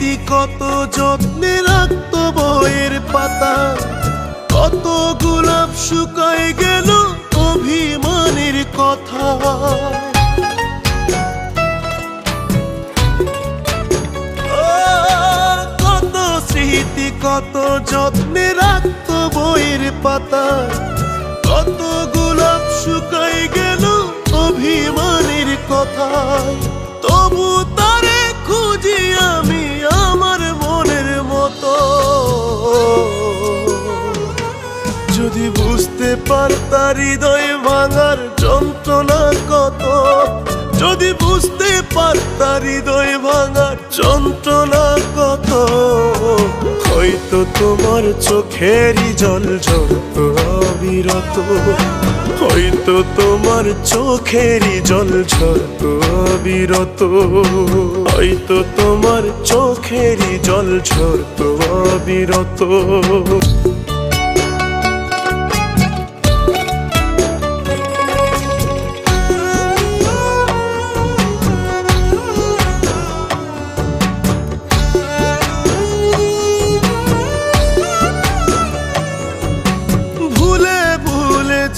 স্মৃতি কত যত্নে রাখত বইয়ের পাতা, কত গোলাপ শুকায় গেল অভিমানের কথা। কত স্মৃতি কত যত্নে রাখত বইয়ের পাতা, কত গোলাপ শুকায় গেল অভিমানের কথা। তবু তারে খুঁজি আমি আমার মনের মতো। যদি বুঝতে পারতা হৃদয় ভাঙার যন্ত্রণা কত, যদি বুঝতে পারতা হৃদয় ভাঙার যন্ত্রণা কত, হয়তো তোমার চোখেরই জল ঝরত অবিরত, হয়তো তোমার চোখেরই জল ঝরত অবিরত, হয়তো তোমার চোখেরই জল ঝরত অবিরত।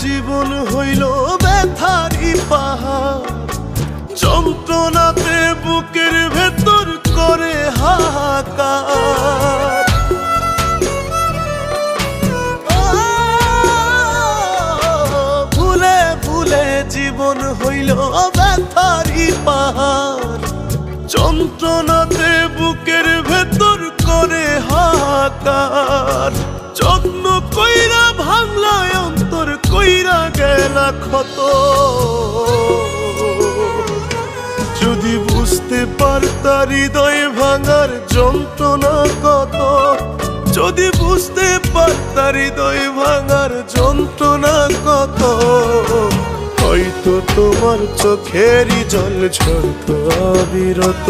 জীবন হইল ব্যথারি পাহাড়, যন্ত্রণাতে বুকের ভেতর করে হাহাকার। ভুলে ভুলে জীবন হইল ব্যথারি পাহাড়, যন্ত্রণাতে বুকের ভেতর করে হাহাকার। যত্ন কইরা ভাঙলা অন্তর, কইরা গেলা ক্ষত। যদি বুঝতে পারতা হৃদয় ভাঙার যন্ত্রণা কত, যদি বুঝতে পারতা হৃদয় ভাঙার যন্ত্রণা কত, হয়তো তোমার চোখেরই জল ঝরত অবিরত,